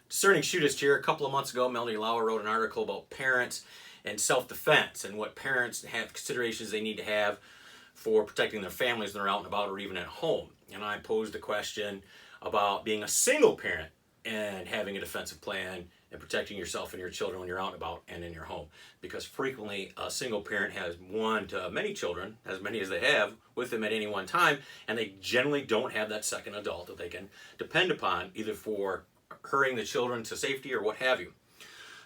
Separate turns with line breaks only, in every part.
Discerning Shootist here. A couple of months ago, Melanie Lauer wrote an article about parents and self-defense and what parents have considerations they need to have for protecting their families when they're out and about or even at home. And I posed a question about being a single parent and having a defensive plan and protecting yourself and your children when you're out and about and in your home. Because frequently a single parent has one to many children, as many as they have, with them at any one time, and they generally don't have that second adult that they can depend upon, either for hurrying the children to safety or what have you.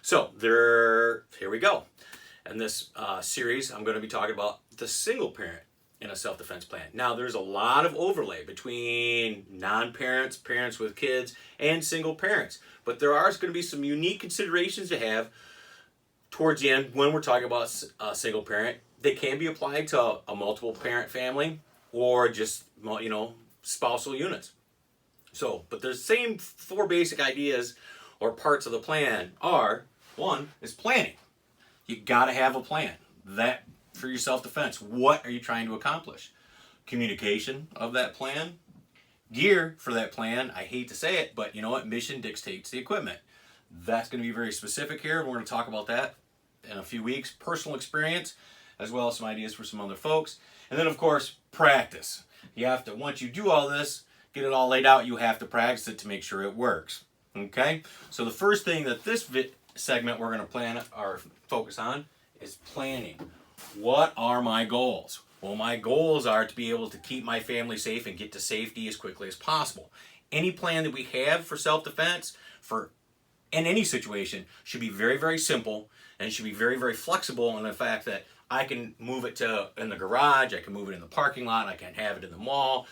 So here we go. In this series, I'm going to be talking about the single parent in a self-defense plan. Now, there's a lot of overlay between non-parents, parents with kids, and single parents. But there are going to be some unique considerations to have towards the end when we're talking about a single parent. They can be applied to a multiple parent family or just, spousal units. So, but the same four basic ideas or parts of the plan are, one is planning. You got to have a plan. That for your self-defense. What are you trying to accomplish? Communication of that plan. Gear for that plan. I hate to say it, but you know what? Mission dictates the equipment. That's going to be very specific here, and we're going to talk about that in a few weeks. Personal experience, as well as some ideas for some other folks. And then, of course, practice. You have to, once you do all this, get it all laid out, you have to practice it to make sure it works. Okay? So the first thing that this segment we're going to plan or focus on is planning. What are my goals? Well, my goals are to be able to keep my family safe and get to safety as quickly as possible. Any plan that we have for self-defense, in any situation, should be very, very simple and should be very, very flexible in the fact that I can move it in the garage, I can move it in the parking lot, I can have it in the mall,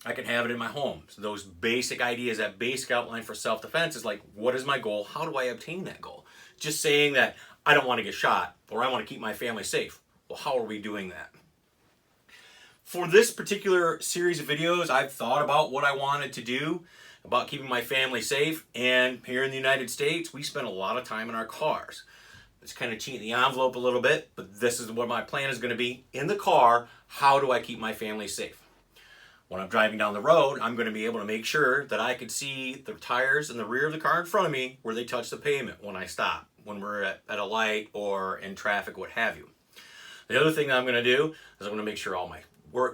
I can have it in my home. So those basic ideas, that basic outline for self-defense is like, what is my goal? How do I obtain that goal? Just saying that I don't want to get shot or I want to keep my family safe. Well, how are we doing that? For this particular series of videos, I've thought about what I wanted to do about keeping my family safe. And here in the United States, we spend a lot of time in our cars. It's kind of cheating the envelope a little bit, but this is what my plan is going to be. In the car, how do I keep my family safe? When I'm driving down the road, I'm going to be able to make sure that I can see the tires in the rear of the car in front of me where they touch the pavement when I stop, when we're at a light or in traffic, what have you. The other thing that I'm going to do is I'm going to make sure all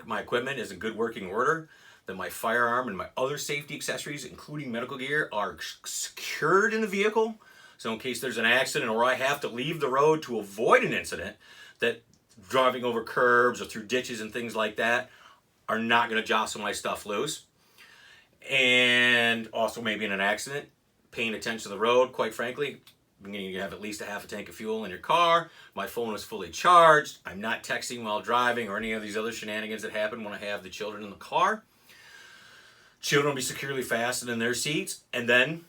my equipment is in good working order, that my firearm and my other safety accessories, including medical gear, are secured in the vehicle. So in case there's an accident or I have to leave the road to avoid an incident, that driving over curbs or through ditches and things like that are not going to jostle my stuff loose. And also maybe in an accident, paying attention to the road, quite frankly, you have at least a half a tank of fuel in your car. My phone is fully charged. I'm not texting while driving or any of these other shenanigans that happen when I have the children in the car. Children will be securely fastened in their seats. And then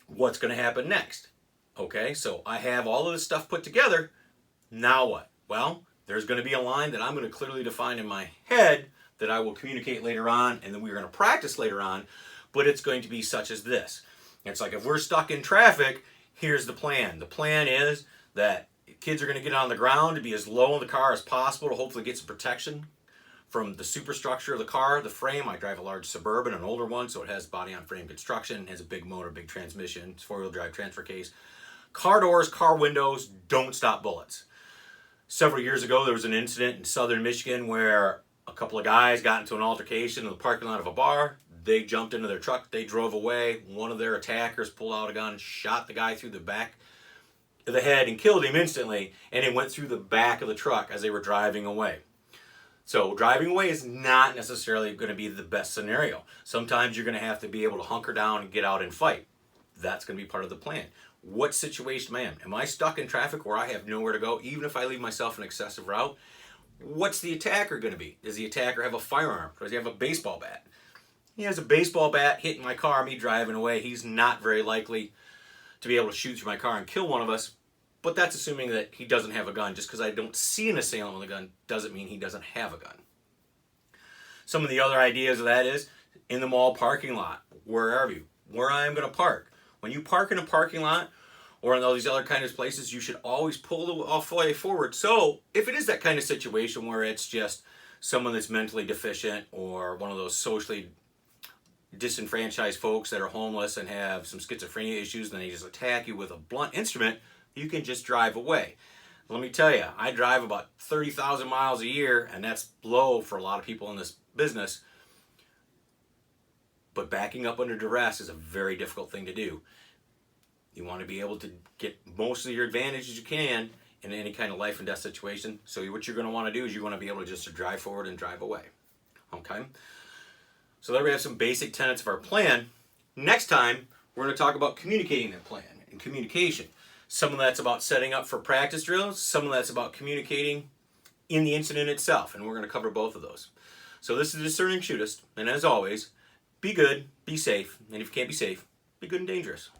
what's going to happen next? Okay, so I have all of this stuff put together. Now what? Well, there's going to be a line that I'm going to clearly define in my head that I will communicate later on, and then we're going to practice later on, but it's going to be such as this. It's like if we're stuck in traffic, here's the plan. The plan is that kids are going to get on the ground to be as low in the car as possible to hopefully get some protection from the superstructure of the car, the frame. I drive a large Suburban, an older one, so it has body-on-frame construction, has a big motor, big transmission, it's four-wheel drive transfer case. Car doors, car windows don't stop bullets. Several years ago, there was an incident in southern Michigan where a couple of guys got into an altercation in the parking lot of a bar. They jumped into their truck, they drove away. One of their attackers pulled out a gun, shot the guy through the back of the head and killed him instantly, and it went through the back of the truck as they were driving away. So driving away is not necessarily going to be the best scenario. Sometimes you're going to have to be able to hunker down and get out and fight. That's going to be part of the plan. What situation am I in? Am I stuck in traffic where I have nowhere to go, even if I leave myself an excessive route? What's the attacker going to be? Does the attacker have a firearm? Does he have a baseball bat? He has a baseball bat hitting my car, me driving away. He's not very likely to be able to shoot through my car and kill one of us. But that's assuming that he doesn't have a gun. Just because I don't see an assailant with a gun doesn't mean he doesn't have a gun. Some of the other ideas of that is in the mall parking lot, wherever where I am going to park. When you park in a parking lot or in all these other kind of places, you should always pull the way forward. So if it is that kind of situation where it's just someone that's mentally deficient or one of those socially disenfranchised folks that are homeless and have some schizophrenia issues, and they just attack you with a blunt instrument, you can just drive away. Let me tell you, I drive about 30,000 miles a year, and that's low for a lot of people in this business. But backing up under duress is a very difficult thing to do. You want to be able to get most of your advantages you can in any kind of life and death situation. So what you're going to want to do is you want to be able to just drive forward and drive away. Okay? So there we have some basic tenets of our plan. Next time, we're going to talk about communicating that plan and communication. Some of that's about setting up for practice drills. Some of that's about communicating in the incident itself. And we're going to cover both of those. So this is Discerning Shootist. And as always, be good, be safe. And if you can't be safe, be good and dangerous.